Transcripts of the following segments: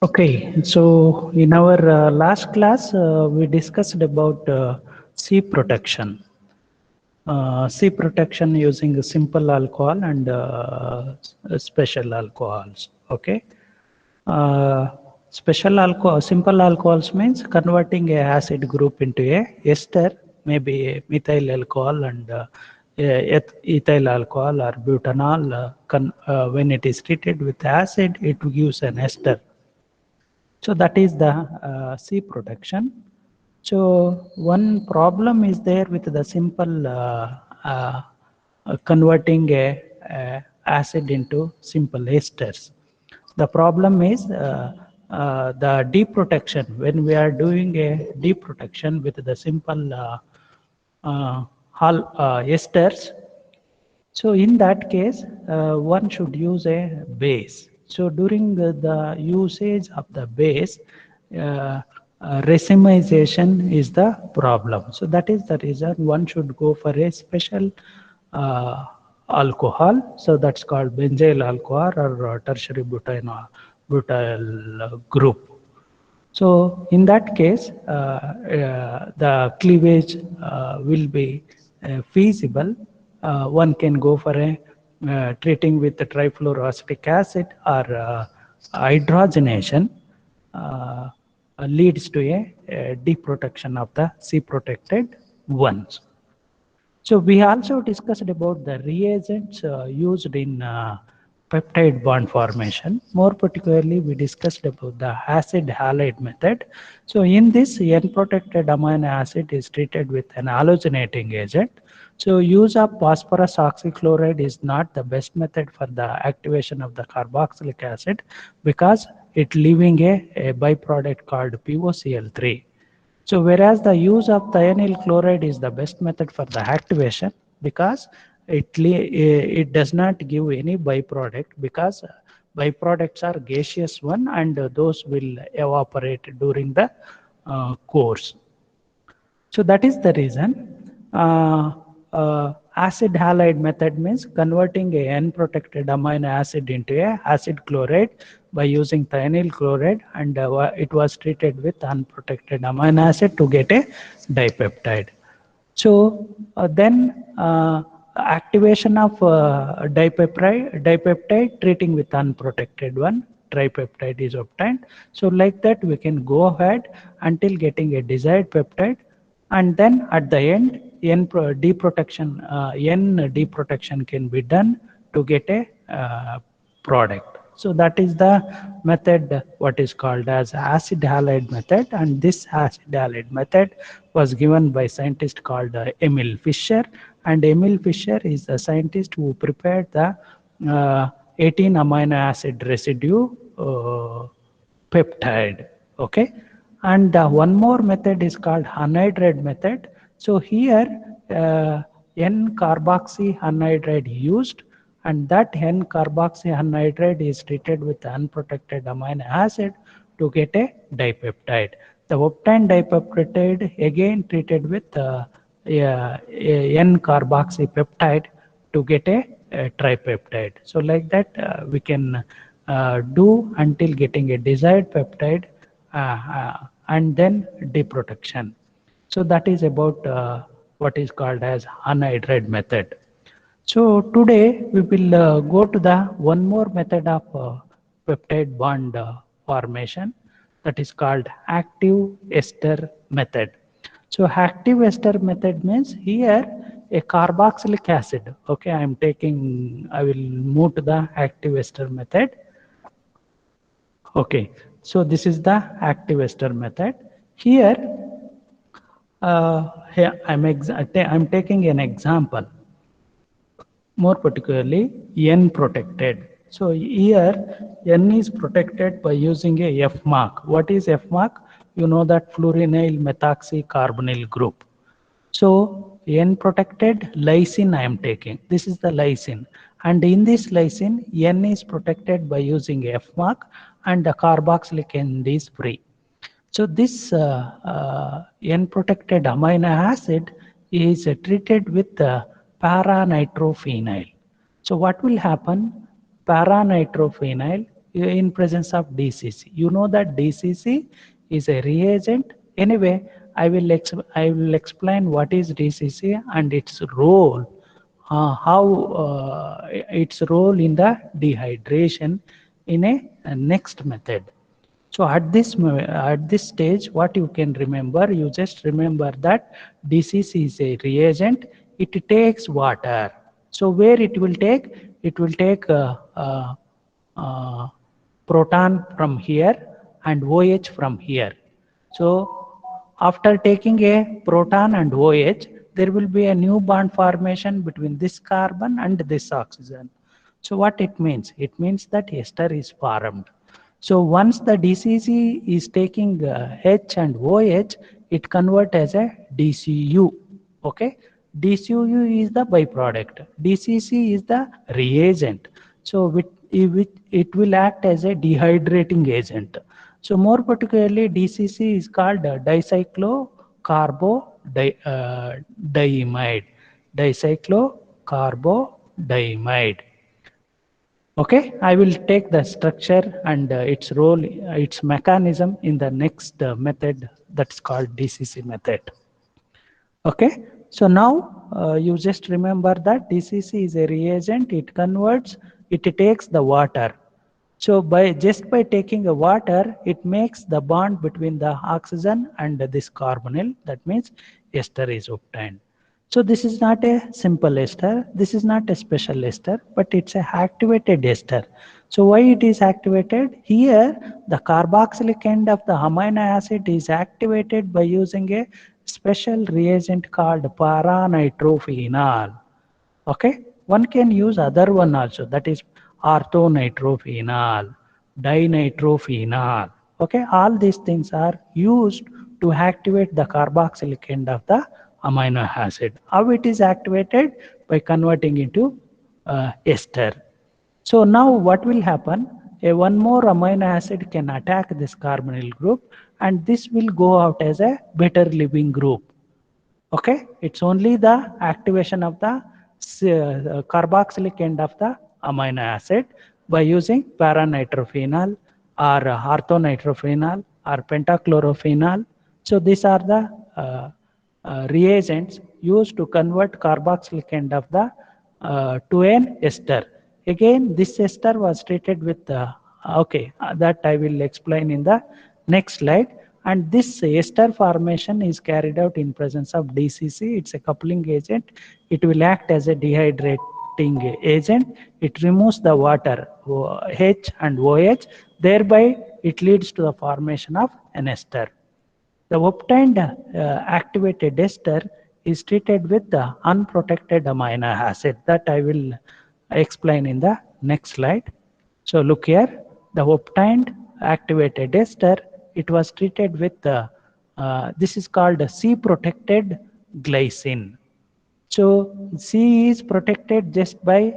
Okay, so in our last class, we discussed about C protection. C protection using a simple alcohol and special alcohols. Okay, uh, special alcohol, simple alcohols means converting a acid group into a ester, maybe a methyl alcohol and ethyl alcohol or butanol. When it is treated with acid, it gives an ester. So that is the C protection. So one problem is there with the simple converting a acid into simple esters. The problem is the deprotection. When we are doing a deprotection with the simple uh, esters, so in that case, one should use a base. So during the usage of the base, racemization is the problem. So that is the reason one should go for a special uh, alcohol. So that's called benzyl alcohol or tertiary butyl group. So in that case, the cleavage will be feasible. One can go for a treating with the trifluoroacetic acid or hydrogenation uh, leads to a deprotection of the C-protected ones. So we also discussed about the reagents used in peptide bond formation. More particularly, we discussed about the acid halide method. So in this, N-protected amino acid is treated with an halogenating agent. So use of phosphorus oxychloride is not the best method for the activation of the carboxylic acid because it leaving a byproduct called POCl3. So whereas the use of thionyl chloride is the best method for the activation because it does not give any byproduct because byproducts are gaseous one and those will evaporate during the course. So that is the reason acid halide method means converting a N-protected amino acid into a acid chloride by using thionyl chloride and it was treated with unprotected amino acid to get a dipeptide. So then activation of dipeptide treating with unprotected one, tripeptide is obtained. So like that we can go ahead until getting a desired peptide and then at the end N deprotection can be done to get a product. So that is the method what is called as acid halide method, and this acid halide method was given by scientist called Emil Fischer, and Emil Fischer is the scientist who prepared the 18 amino acid residue peptide. Okay, and one more method is called anhydride method. So here N carboxy anhydride used, and that N carboxy anhydride is treated with unprotected amino acid to get a dipeptide. The obtained dipeptide again treated with N carboxy peptide to get a tripeptide. So like that we can do until getting a desired peptide and then deprotection. So that is about what is called as anhydride method. So today we will go to the one more method of peptide bond formation, that is called active ester method. So active ester method means here a carboxylic acid. Okay, I will move to the active ester method. Okay, so this is the active ester method. Here, I'm taking an example, more particularly N protected. So here N is protected by using a F mark. What is F mark? You know that fluorinyl methoxycarbonyl group. So N protected lysine I am taking. This is the lysine. And in this lysine, N is protected by using F mark and the carboxylic end is free. So this N-protected amino acid is treated with para-nitrophenyl. So what will happen? Para-nitrophenyl in presence of DCC. You know that DCC is a reagent. Anyway, I will explain what is DCC and its role, how its role in the dehydration in a next method. So at this stage, what you can remember, you just remember that DCC is a reagent. It takes water. So where it will take? It will take uh, proton from here and OH from here. So after taking a proton and OH, there will be a new bond formation between this carbon and this oxygen. So what it means? It means that ester is formed. So once the DCC is taking H and OH, it convert as a DCU. Okay, DCU is the byproduct. DCC is the reagent. So it will act as a dehydrating agent. So more particularly, DCC is called diimide. Dicyclocarbodiimide. Okay, I will take the structure and its role, its mechanism in the next method that's called DCC method. Okay, so now you just remember that DCC is a reagent, it converts, it takes the water. So just by taking a water, it makes the bond between the oxygen and this carbonyl. That means ester is obtained. So this is not a simple ester, this is not a special ester, but it's a activated ester. So why it is activated? Here the carboxylic end of the amino acid is activated by using a special reagent called paranitrophenol. Okay, one can use other one also, that is orthonitrophenol, dinitrophenol. Okay, all these things are used to activate the carboxylic end of the amino acid. How it is activated? By converting into ester. So now what will happen? One more amino acid can attack this carbonyl group and this will go out as a better living group. Okay, it's only the activation of the carboxylic end of the amino acid by using paranitrophenol or orthonitrophenol or pentachlorophenol. So these are the reagents used to convert carboxylic end of the to an ester. Again, this ester was treated with that I will explain in the next slide. And this ester formation is carried out in presence of DCC. It's a coupling agent. It will act as a dehydrating agent. It removes the water H and OH. Thereby, it leads to the formation of an ester. The obtained activated ester is treated with the unprotected amino acid that I will explain in the next slide. So look here, the obtained activated ester, it was treated with this is called C-protected glycine. So C is protected just by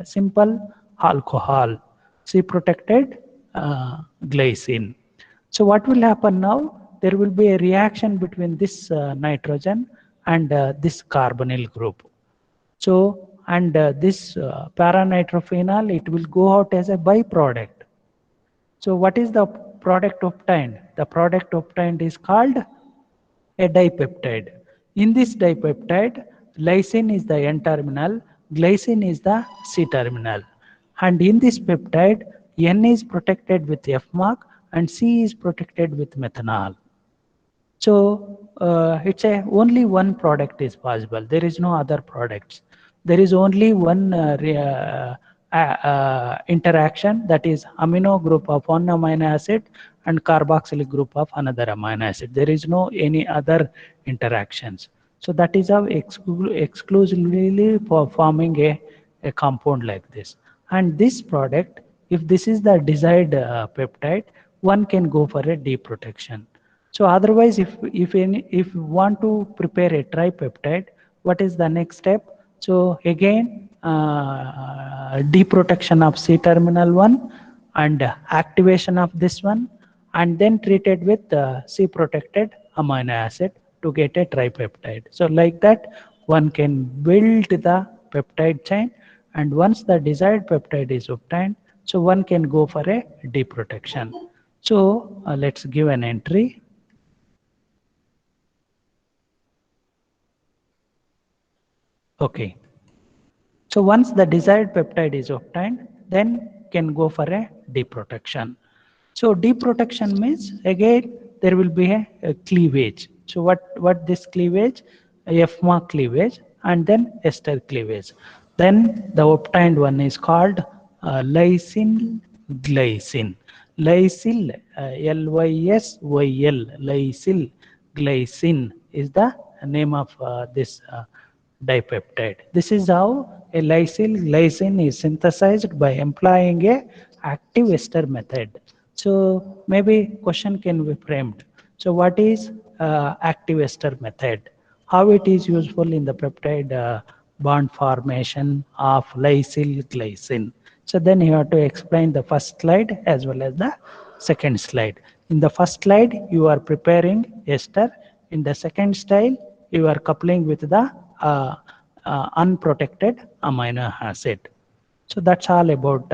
simple alcohol, C-protected glycine. So what will happen now? There will be a reaction between this nitrogen and this carbonyl group. So, and this paranitrophenol, it will go out as a byproduct. So what is the product obtained? The product obtained is called a dipeptide. In this dipeptide, lysine is the N-terminal, glycine is the C-terminal. And in this peptide, N is protected with F mark and C is protected with methanol. So it's only one product is possible. There is no other products. There is only one interaction, that is amino group of one amino acid and carboxylic group of another amino acid. There is no any other interactions. So that is how exclusively for forming a compound like this. And this product, if this is the desired peptide, one can go for a deprotection. So otherwise, if you want to prepare a tripeptide, what is the next step? So again, deprotection of C-terminal one and activation of this one, and then treated with C-protected amino acid to get a tripeptide. So like that, one can build the peptide chain, and once the desired peptide is obtained, So one can go for a D protection. So let's give an entry. Okay. So once the desired peptide is obtained, then can go for a deprotection. So deprotection means again there will be a cleavage. So what this cleavage? FMA cleavage and then ester cleavage. Then the obtained one is called lysine glycine. Lysyl, Lysyl, lysyl glycine is the name of this dipeptide. This is how a lysyl glycine is synthesized by employing a active ester method. So maybe question can be framed. So what is active ester method? How it is useful in the peptide bond formation of lysyl glycine? So then you have to explain the first slide as well as the second slide. In the first slide, you are preparing ester. In the second slide, you are coupling with the unprotected amino acid. So that's all about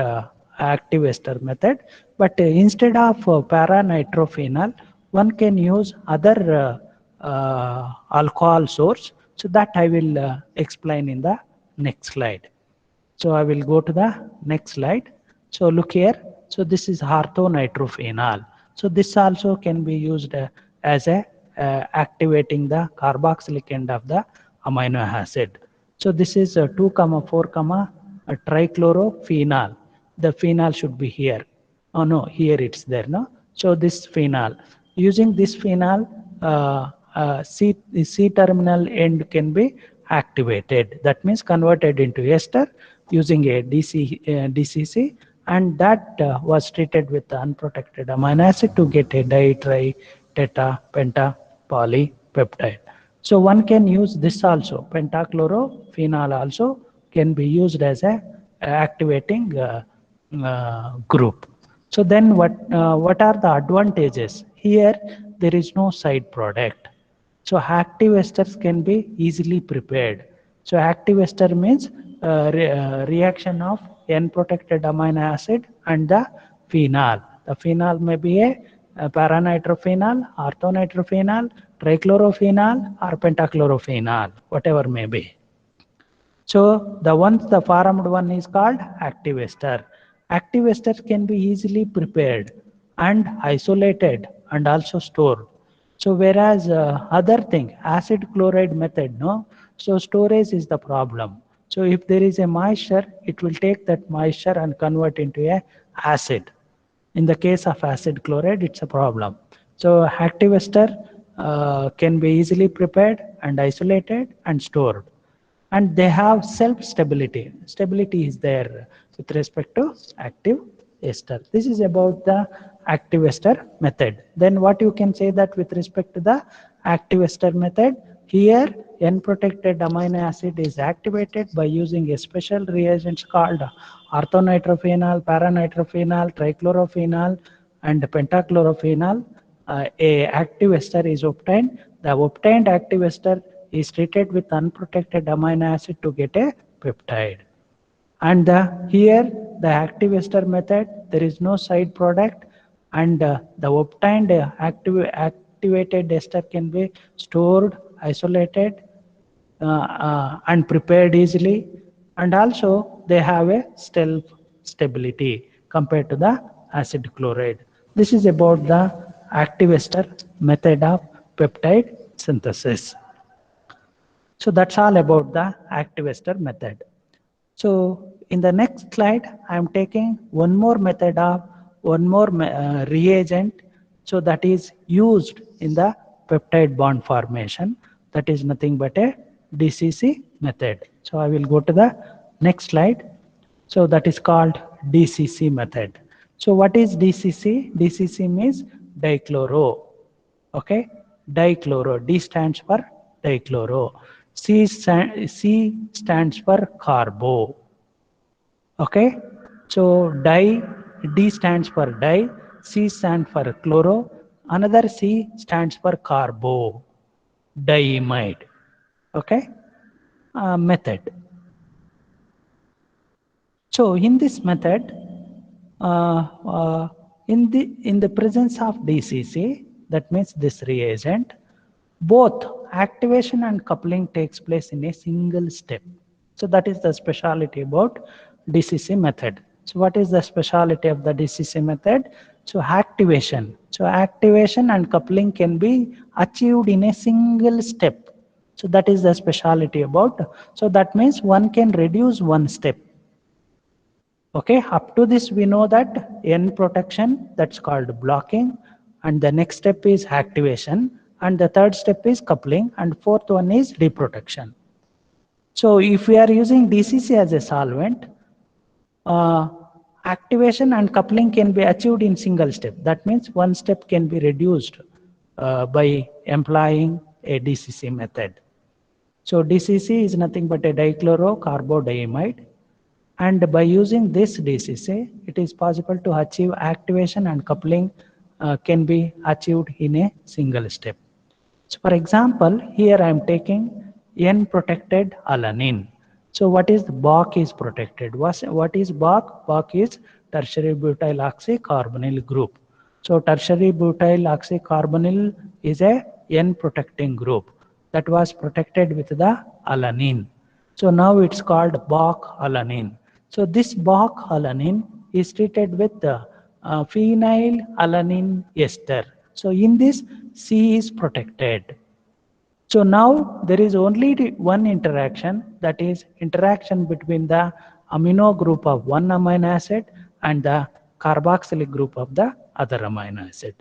active ester method. But instead of para-nitrophenol, one can use other alcohol source. So that I will explain in the next slide. So I will go to the next slide. So look here. So this is orthonitrophenol. So this also can be used as a activating the carboxylic end of the amino acid. So this is 2 comma 4 comma trichlorophenol. The phenol should be here. Oh no, here it's there. No. So this phenol. Using this phenol, C terminal end can be activated. That means converted into ester using a DCC, and that was treated with the unprotected amino acid to get a di, tri, teta, penta, polypeptide. So one can use this also. Pentachlorophenol also can be used as a activating group. So then what are the advantages? Here there is no side product. So active esters can be easily prepared. So active ester means reaction of N-protected amino acid and the phenol. The phenol may be a para-nitrophenol, orthonitrophenol, trichlorophenol or pentachlorophenol, whatever may be. So the formed one is called active ester. Active esters can be easily prepared and isolated and also stored. So whereas other thing, acid chloride method, no. So storage is the problem. So if there is a moisture, it will take that moisture and convert into a acid. In the case of acid chloride, it's a problem. So active ester can be easily prepared and isolated and stored, and they have self stability. Stability is there with respect to active ester. This is about the active ester method. Then what you can say that with respect to the active ester method, here N protected amino acid is activated by using a special reagents called orthonitrophenol, para-nitrophenol, trichlorophenol and pentachlorophenol. A active ester is obtained. The obtained active ester is treated with unprotected amino acid to get a peptide. And here the active ester method, there is no side product, and the obtained activated ester can be stored, isolated, and prepared easily, and also they have a self stability compared to the acid chloride. This is about the active ester method of peptide synthesis. So that's all about the active ester method. So in the next slide, I am taking one more method of one more reagent. So that is used in the peptide bond formation. That is nothing but a DCC method. So I will go to the next slide. So that is called DCC method. So what is DCC? DCC means dichloro. Okay, dichloro. D stands for dichloro. C stands for carbo. Okay, so D stands for di, C stands for chloro, another C stands for carbo, diimide. Okay, method. So in this method, in the presence of DCC, that means this reagent, both activation and coupling takes place in a single step. So that is the speciality about DCC method. So what is the speciality of the DCC method? So activation. So activation and coupling can be achieved in a single step. So that is the speciality about. So that means one can reduce one step. Okay, up to this we know that N protection, that's called blocking, and the next step is activation, and the third step is coupling, and fourth one is reprotection. So if we are using DCC as a solvent, uh, activation and coupling can be achieved in single step. That means one step can be reduced by employing a DCC method. So DCC is nothing but a dichlorocarbodiamide, and by using this DCC, it is possible to achieve activation and coupling can be achieved in a single step. So for example, here I am taking N-protected alanine. So what is the Bach is protected? What is Bach? Bach is tertiary butyl oxycarbonyl group. So tertiary butyl oxycarbonyl is a N-protecting group that was protected with the alanine. So now it's called Bach alanine. So this Bach alanine is treated with the phenylalanine ester. So in this, C is protected. So now there is only one interaction, that is interaction between the amino group of one amino acid and the carboxylic group of the other amino acid.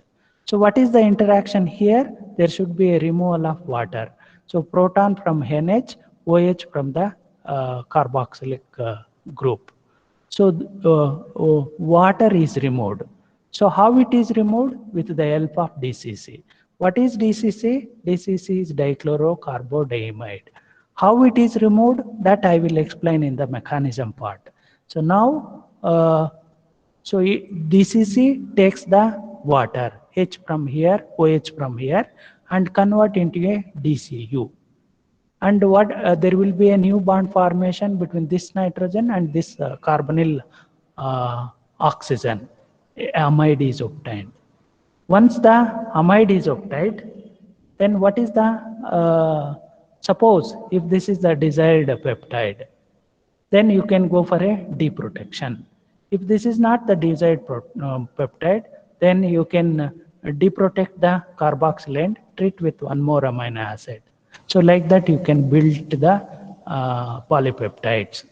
So what is the interaction here? There should be a removal of water. So proton from NH, OH from the carboxylic group. So water is removed. So how it is removed? With the help of DCC. What is DCC? DCC is dichlorocarbodiamide. How it is removed? That I will explain in the mechanism part. So now, DCC takes the water, H from here, OH from here, and convert into a DCU. And what there will be a new bond formation between this nitrogen and this carbonyl oxygen. Amide is obtained. Once the amide is obtained, then what is the suppose if this is the desired peptide, then you can go for a deprotection. If this is not the desired peptide, then you can deprotect the carboxyl and treat with one more amino acid. So like that you can build the polypeptides.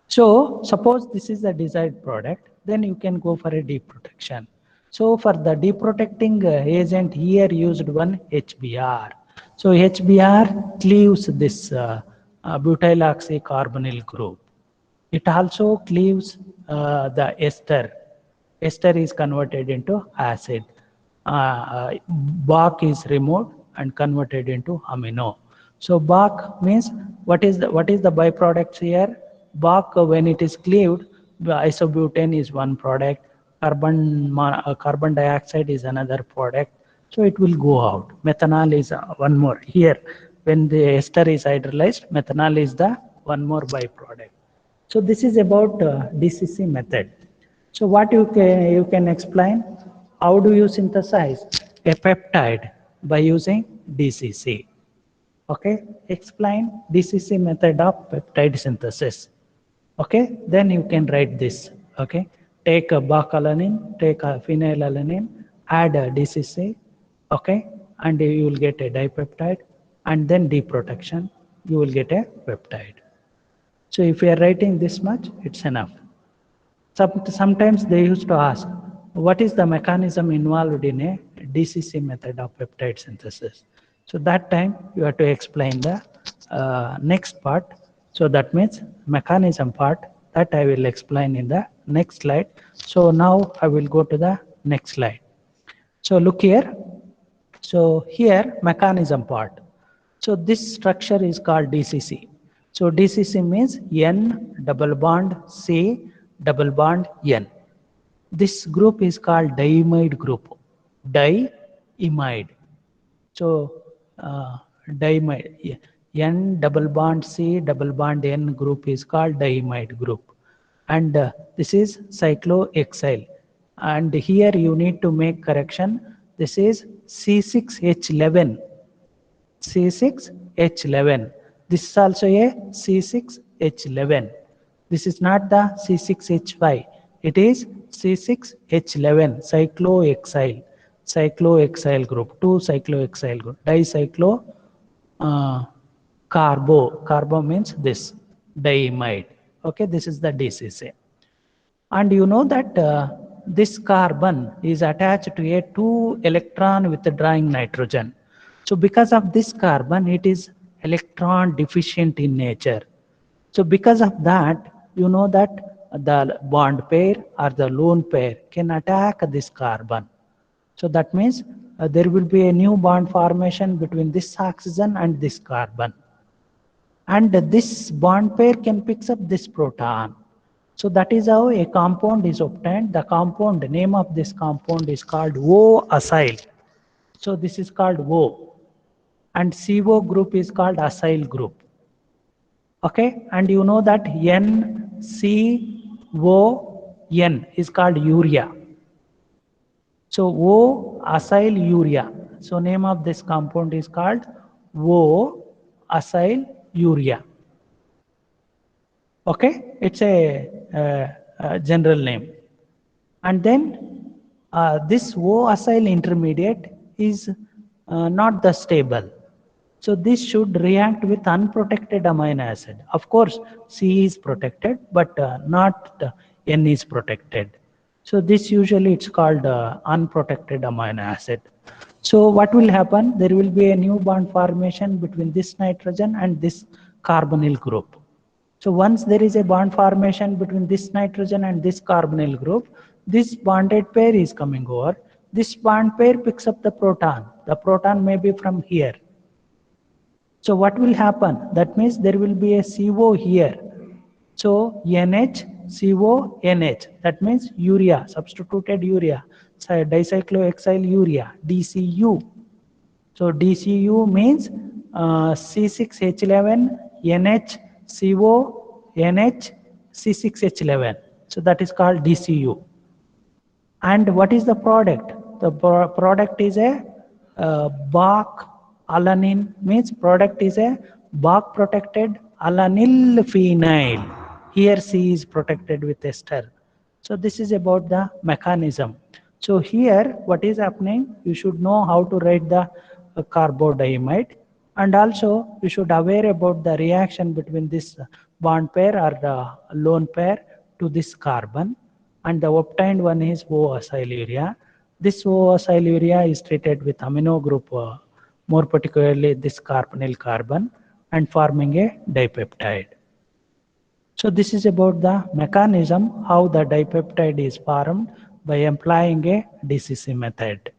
So suppose this is the desired product, then you can go for a deprotection. So for the deprotecting agent here used one HBr. So HBr cleaves this butyl oxycarbonyl group. It also cleaves the ester. Ester is converted into acid. Bach is removed and converted into amino. So Bach means what is the byproducts here? Bach, when it is cleaved, the isobutane is one product, carbon dioxide is another product. So it will go out. Methanol is one more. Here, when the ester is hydrolyzed, methanol is the one more byproduct. So this is about DCC method. So what you can explain? How do you synthesize a peptide by using DCC? Okay, explain DCC method of peptide synthesis. Okay, then you can write this. Okay, take a bacalanine, take a phenylalanine, add a DCC. Okay, and you will get a dipeptide, and then deprotection, you will get a peptide. So if you are writing this much, it's enough. Sometimes they used to ask, what is the mechanism involved in a DCC method of peptide synthesis? So that time you have to explain the next part. So that means mechanism part, that I will explain in the next slide. So now I will go to the next slide. So look here. So here mechanism part. So this structure is called DCC. So DCC means N double bond C double bond N. This group is called diimide group. Diimide. So diimide. N double bond C double bond N group is called diimide group. and this is cyclohexyl, and here you need to make correction. This is C6H11. C6H11. This is also a C6H11. This is not the C6H5. It is C6H11 cyclohexyl. Cyclohexyl group. Two cyclohexyl group. Dicyclo carbo. Carbo means this diimide. Okay, this is the DCC. And you know that this carbon is attached to a 2 electron withdrawing nitrogen. So because of this carbon, it is electron deficient in nature. So because of that, you know that the bond pair or the lone pair can attack this carbon. So that means there will be a new bond formation between this oxygen and this carbon. And this bond pair can pick up this proton. So that is how a compound is obtained. The compound, the name of this compound is called O-acyl. So this is called O. And CO group is called acyl group. Okay, and you know that NCON is called urea. So O-acyl urea. So name of this compound is called O-acyl urea. Okay, it's a general name. And then this O-acyl intermediate is not the stable. So this should react with unprotected amino acid. Of course, C is protected, but not N is protected. So this usually it's called unprotected amino acid. So what will happen? There will be a new bond formation between this nitrogen and this carbonyl group. So once there is a bond formation between this nitrogen and this carbonyl group, this bonded pair is coming over. This bond pair picks up the proton. The proton may be from here. So what will happen? That means there will be a CO here. So NH, CO, NH. That means urea, substituted urea. So dicyclohexyl urea, DCU. So DCU means C6H11, NH, CO, NH, C6H11. So that is called DCU. And what is the product? The product is a Bach alanine, means product is a Bach protected alanyl phenyl. Here C is protected with ester. So this is about the mechanism. So here what is happening? You should know how to write the carbodiamide, and also you should aware about the reaction between this bond pair or the lone pair to this carbon, and the obtained one is O-acyl urea. This O-acyl urea is treated with amino group, more particularly this carbonyl carbon, and forming a dipeptide. So this is about the mechanism how the dipeptide is formed by employing a DCC method.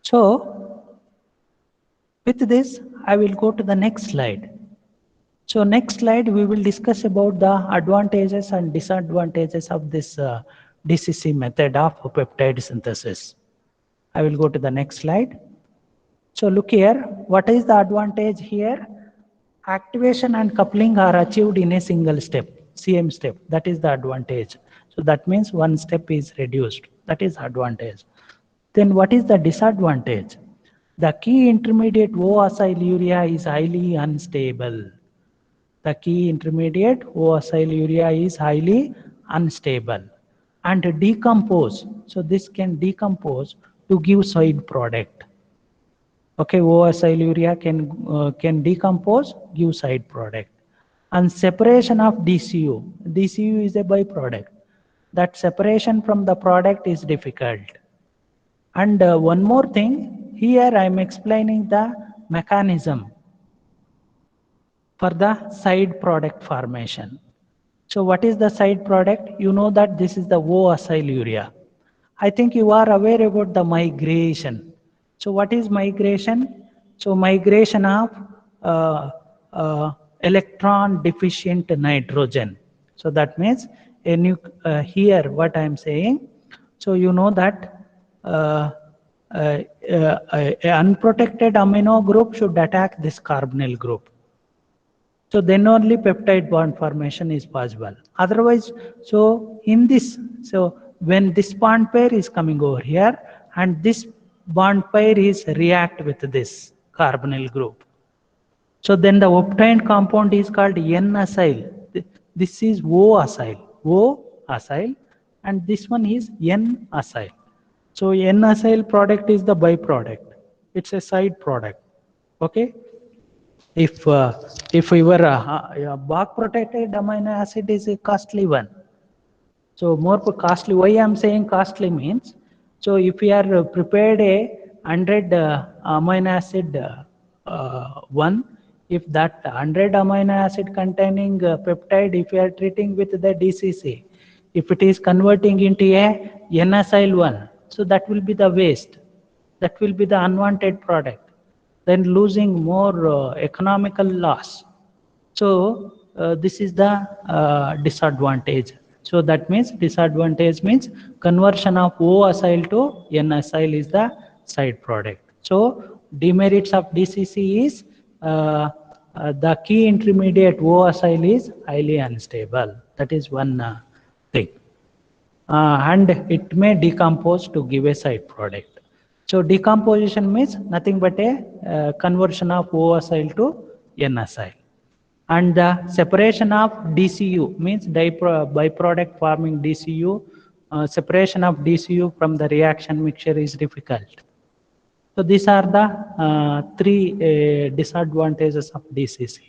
So with this, I will go to the next slide. So next slide, we will discuss about the advantages and disadvantages of this DCC method of peptide synthesis. I will go to the next slide. So look here, what is the advantage here? Activation and coupling are achieved in a single step, CM step. That is the advantage. So that means one step is reduced. That is advantage. Then what is the disadvantage? The key intermediate O-acyl urea is highly unstable. The key intermediate O-acyl urea is highly unstable and decompose. So this can decompose to give side product. Okay, O-acyl urea can decompose, give side product. And separation of DCU. DCU is a byproduct. That separation from the product is difficult. And one more thing, here I am explaining the mechanism for the side product formation. So what is the side product? You know that this is the O-acyl urea. I think you are aware about the migration. So what is migration? So migration of electron deficient nitrogen. So that means here what I am saying. So you know that an unprotected amino group should attack this carbonyl group. So then only peptide bond formation is possible. Otherwise, so in this, so when this bond pair is coming over here and this bond pair is react with this carbonyl group. So then the obtained compound is called N-acyl. This is O-acyl. O-acyl and this one is N-acyl. So N-acyl product is the byproduct. It's a side product. Okay. If your bark protected amino acid is a costly one, so more costly. Why I'm saying costly means, so if you are prepared a 100 amino acid one, if that 100 amino acid containing peptide, if you are treating with the DCC, if it is converting into a N-acyl one, so that will be the waste. That will be the unwanted product. Then losing more economical loss. So this is the disadvantage. So that means disadvantage means conversion of O-acyl to N-acyl is the side product. So demerits of DCC is the key intermediate O-acyl is highly unstable. That is one thing. And it may decompose to give a side product. So decomposition means nothing but a conversion of O-acyl to N-acyl. And the separation of DCU means byproduct forming DCU. Separation of DCU from the reaction mixture is difficult. So these are the three disadvantages of DCC.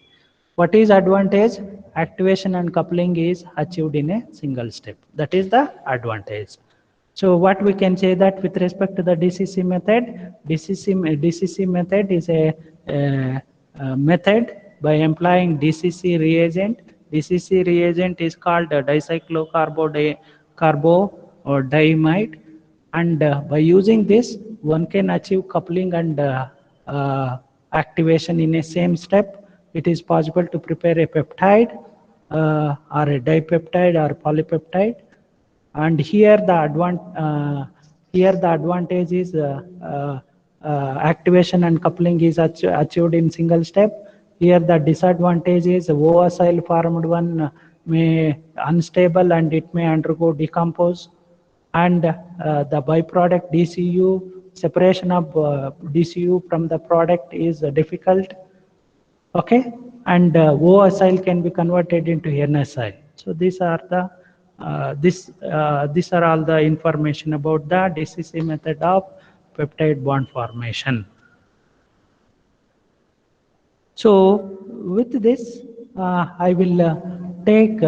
What is advantage? Activation and coupling is achieved in a single step. That is the advantage. So what we can say that with respect to the DCC method, DCC method is a method by employing DCC reagent. DCC reagent is called dicyclocarbodiamide, and by using this one can achieve coupling and activation in a same step. It is possible to prepare a peptide or a dipeptide or polypeptide, and here the advantage is activation and coupling is achieved in single step. Here the disadvantage is O-acyl formed one may unstable and it may undergo decompose, and the byproduct DCU, separation of DCU from the product is difficult. Okay, and O-acyl can be converted into N-acyl. So these are the these are all the information about the DCC method of peptide bond formation. So with this, I will take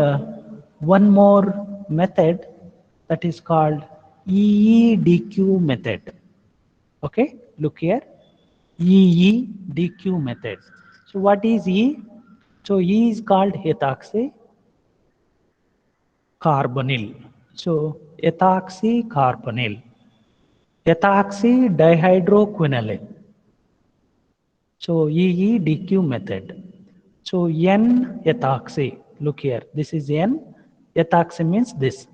one more method that is called EEDQ method. Okay, look here, EEDQ method. So what is E? So E is called ethoxy carbonyl. So ethoxy carbonyl, ethoxy dihydroquinoline. So EEDQ method. So N-ethoxy, look here, this is N, ethoxy means this,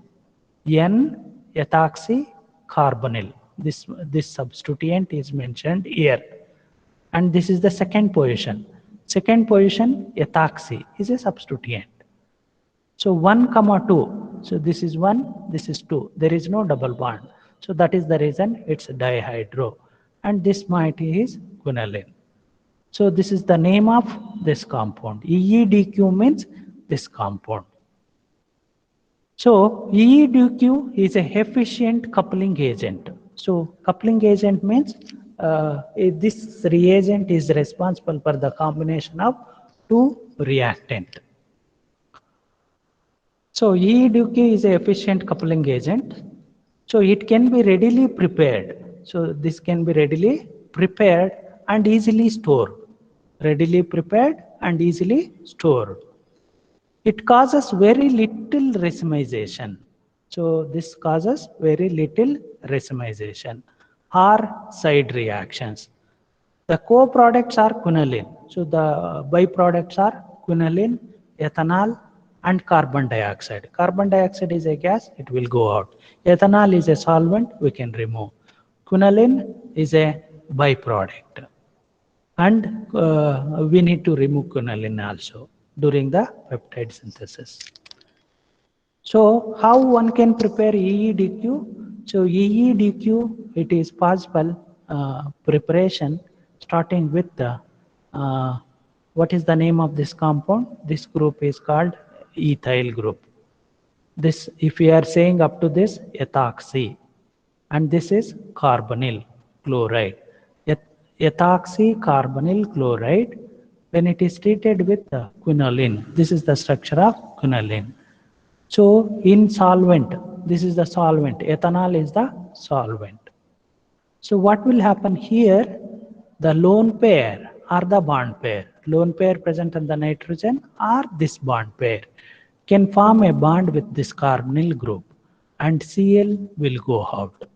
N-ethoxy carbonyl. This substituent is mentioned here. And this is the second position. Second position, ethoxy is a substituent. So 1, 2. So this is 1, this is 2. There is no double bond. So that is the reason it's dihydro. And this moiety is quinoline. So this is the name of this compound. EEDQ means this compound. So EEDQ is a efficient coupling agent. So coupling agent means this reagent is responsible for the combination of two reactant. So EEDQ is an efficient coupling agent. So it can be readily prepared. So this can be readily prepared and easily stored. Readily prepared and easily stored. It causes very little racemization. So this causes very little racemization or side reactions. The co-products are quinoline. So the byproducts are quinoline, ethanol, and carbon dioxide. Carbon dioxide is a gas, it will go out. Ethanol is a solvent, we can remove. Quinoline is a byproduct. And we need to remove quinoline also. during the peptide synthesis. So how one can prepare EEDQ? So EEDQ, it is possible preparation starting with the, what is the name of this compound? This group is called ethyl group. This, if we are saying up to this, ethoxy, and this is carbonyl chloride. Ethoxy carbonyl chloride, when it is treated with quinoline, this is the structure of quinoline. So in solvent, this is the solvent, ethanol is the solvent. So what will happen here? The lone pair or the bond pair, lone pair present in the nitrogen or this bond pair can form a bond with this carbonyl group and Cl will go out.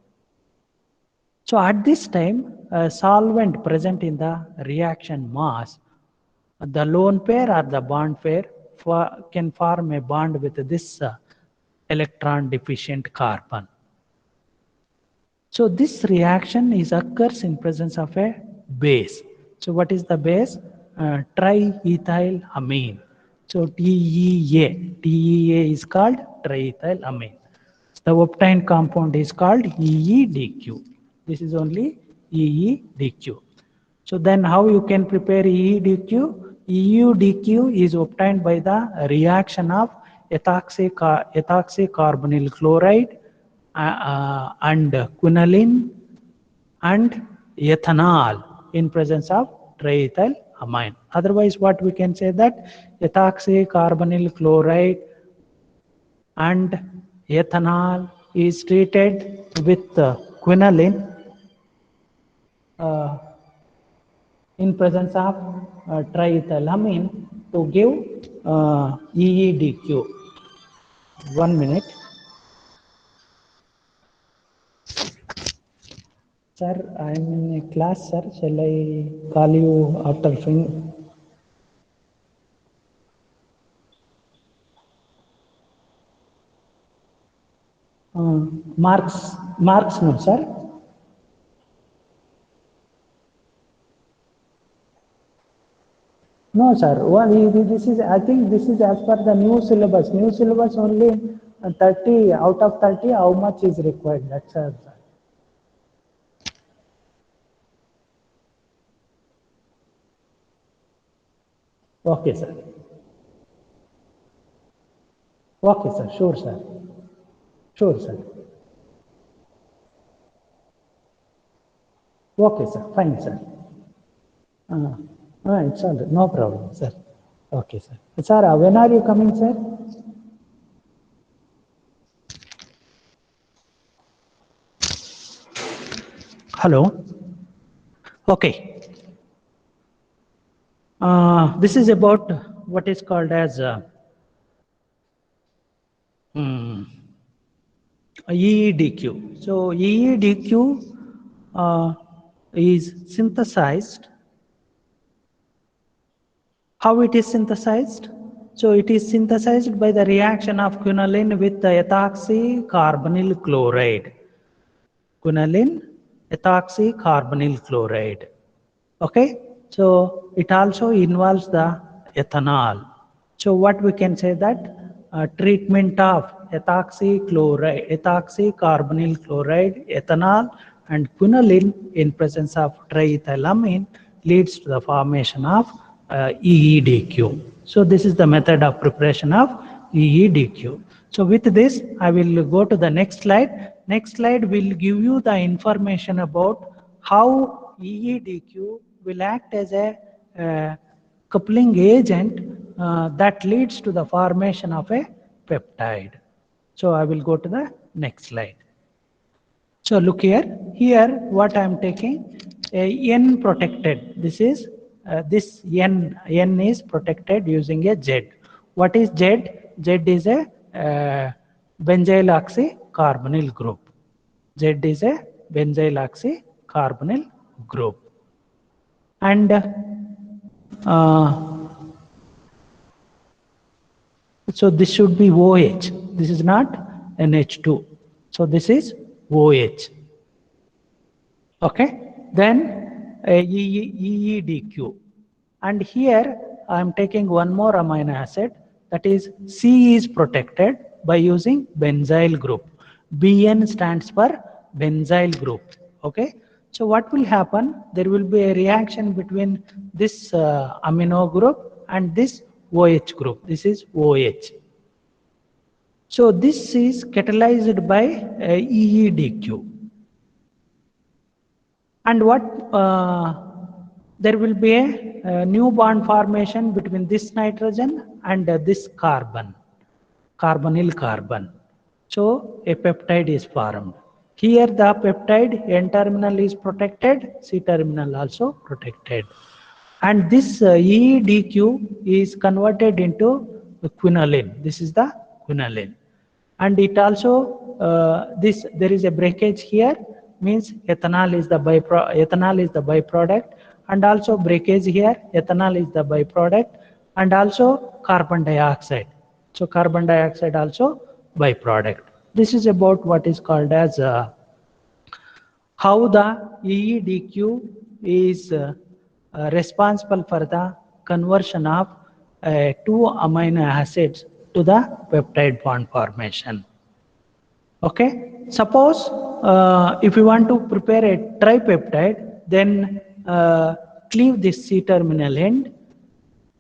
So at this time, a solvent present in the reaction mass, the lone pair or the bond pair can form a bond with this electron deficient carbon. So this reaction occurs in presence of a base. So what is the base? Triethylamine. So TEA. TEA is called triethylamine. The obtained compound is called EEDQ. This is only EEDQ. So then how you can prepare EEDQ? EUDQ is obtained by the reaction of ethoxy carbonyl chloride and quinoline and ethanol in presence of triethylamine. Otherwise, what we can say that ethoxy carbonyl chloride and ethanol is treated with quinoline in presence of triethylamine to give EEDQ. 1 minute. Sir, I am in a class, sir. Shall I call you after fin? Marks, no, sir. No, sir. This is, I think this is as per the new syllabus. New syllabus only 30 out of 30. How much is required? That's all, sir. Okay, sir. Okay, sir. Sure, sir. Sure, sir. Okay, sir. Fine, sir. It's all right. No problem, sir. Okay, sir. Sir, when are you coming, sir? Hello. Okay. This is about what is called as EEDQ. So EEDQ is synthesized. How it is synthesized? So it is synthesized by the reaction of quinoline with the ethoxy carbonyl chloride. Quinoline, ethoxy carbonyl chloride. Okay, so it also involves the ethanol. So what we can say that treatment of ethoxy carbonyl chloride, ethanol and quinoline in presence of triethylamine leads to the formation of EEDQ. So this is the method of preparation of EEDQ. So with this, I will go to the next slide. Next slide will give you the information about how EEDQ will act as a coupling agent that leads to the formation of a peptide. So I will go to the next slide. So look here. Here what I am taking, N protected. This is this N is protected using a Z. What is Z? Z is a benzyl oxycarbonyl group. Z is a benzyl oxycarbonyl group. And so this should be OH. This is not NH2. So this is OH. Okay. Then EEDQ. And here I am taking one more amino acid, that is C is protected by using benzyl group. BN stands for benzyl group. Okay. So what will happen? There will be a reaction between this amino group and this OH group. This is OH. So this is catalyzed by EEDQ. And what there will be a new bond formation between this nitrogen and this carbon, carbonyl carbon. So a peptide is formed. Here the peptide N terminal is protected, C terminal also protected. And this EDQ is converted into the quinoline. This is the quinoline. And it also, there is a breakage here, means ethanol is the byproduct, and also breakage here, ethanol is the byproduct, and also carbon dioxide. So carbon dioxide also byproduct. This is about what is called as how the EEDQ is responsible for the conversion of two amino acids to the peptide bond formation. Okay, suppose if you want to prepare a tripeptide, then cleave this C terminal end,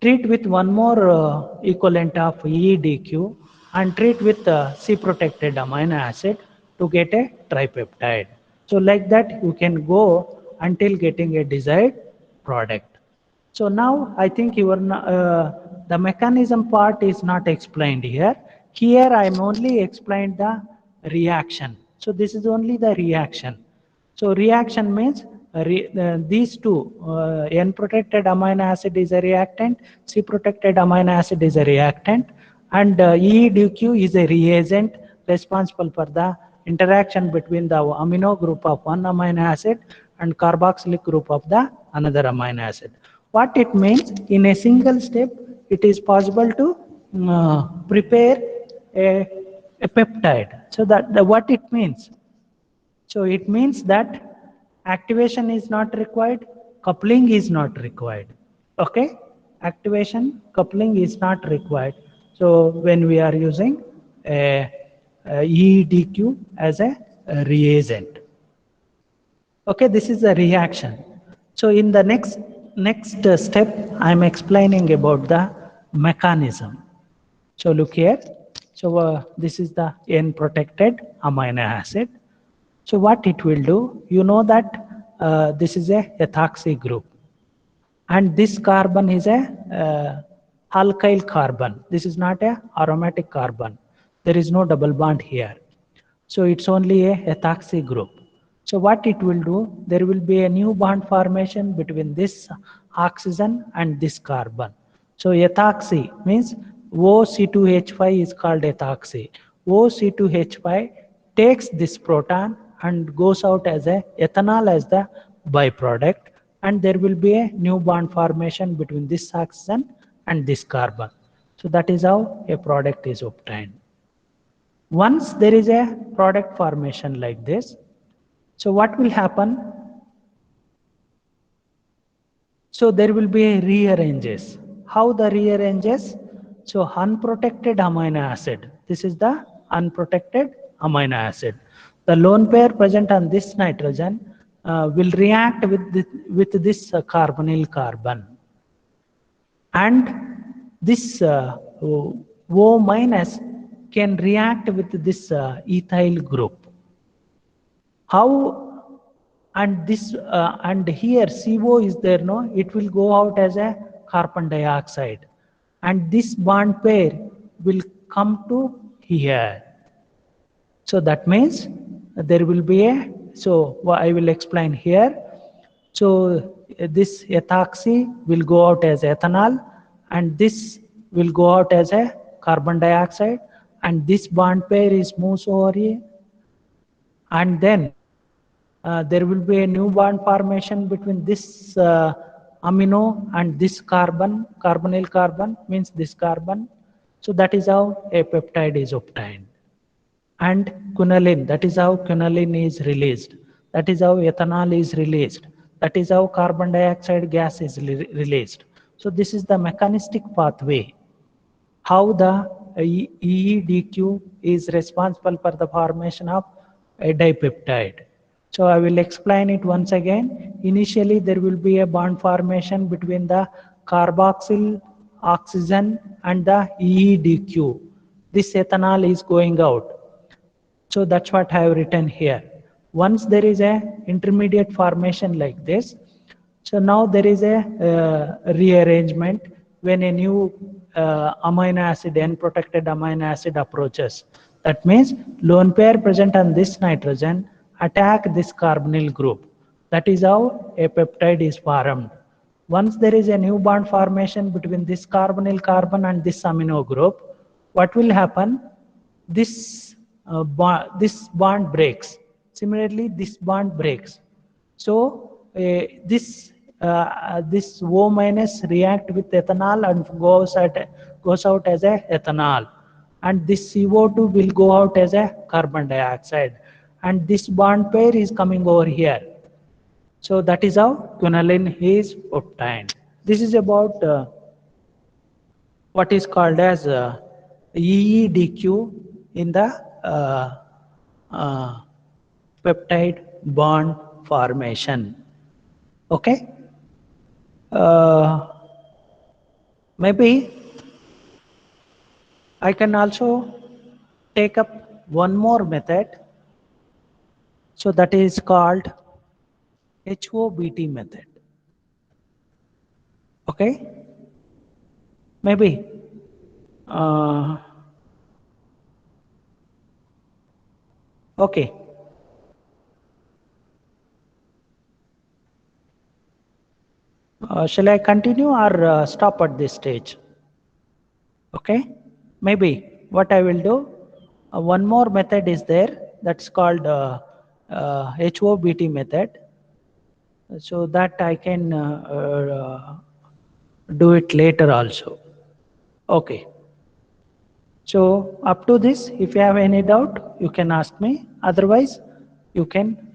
treat with one more equivalent of EDQ, and treat with C protected amino acid to get a tripeptide. So like that you can go until getting a desired product. So now I think the mechanism part is not explained here. Here I am only explained the reaction. So this is only the reaction. So reaction means these two, N-protected amino acid is a reactant, C-protected amino acid is a reactant, and EDQ is a reagent responsible for the interaction between the amino group of one amino acid and carboxylic group of the another amino acid. What it means, in a single step, it is possible to prepare a peptide. So what it means? So it means that activation is not required, coupling is not required. Okay? Activation, coupling is not required. So when we are using a EDQ as a reagent. Okay, this is a reaction. So in the next step, I am explaining about the mechanism. So look here. So this is the N-protected amino acid. So what it will do, you know that this is a ethoxy group, and this carbon is a alkyl carbon. This is not a aromatic carbon. There is no double bond here. So it's only a ethoxy group. So what it will do, there will be a new bond formation between this oxygen and this carbon. So ethoxy means OC2H5 is called ethoxy. OC2H5 takes this proton and goes out as a ethanol as the byproduct, and there will be a new bond formation between this oxygen and this carbon. So that is how a product is obtained. Once there is a product formation like this, so what will happen? So there will be a rearranges. How the rearranges? So unprotected amino acid. This is the unprotected amino acid. The lone pair present on this nitrogen will react with this carbonyl carbon. And this O minus can react with this ethyl group. How? And this and here CO is there, no? It will go out as a carbon dioxide, and this bond pair will come to here. So that means there will be a, so I will explain here. So this ethoxy will go out as ethanol, and this will go out as a carbon dioxide, and this bond pair is moves over here, and then there will be a new bond formation between this amino and this carbon, carbonyl carbon means this carbon. So that is how a peptide is obtained. And quinoline, that is how quinoline is released. That is how ethanol is released. That is how carbon dioxide gas is released. So this is the mechanistic pathway, how the EEDQ is responsible for the formation of a dipeptide. So I will explain it once again. Initially, there will be a bond formation between the carboxyl oxygen and the EEDQ. This ethanol is going out. So that's what I have written here. Once there is a intermediate formation like this, so now there is a rearrangement when a new amino acid, N-protected amino acid approaches. That means lone pair present on this nitrogen attack this carbonyl group. That is how a peptide is formed. Once there is a new bond formation between this carbonyl carbon and this amino group, what will happen? This bond breaks. Similarly, this bond breaks. So this O minus react with ethanol and goes out as a ethanol, and this CO2 will go out as a carbon dioxide, and this bond pair is coming over here. So that is how quinoline is obtained. This is about what is called as EEDQ in the uh, peptide bond formation. Okay. Maybe I can also take up one more method. So that is called HOBT method. Okay. Maybe okay. Shall I continue or stop at this stage? Okay. Maybe what I will do, one more method is there, that's called HOBT method. So that I can do it later also. Okay. So up to this, if you have any doubt, you can ask me. Otherwise, you can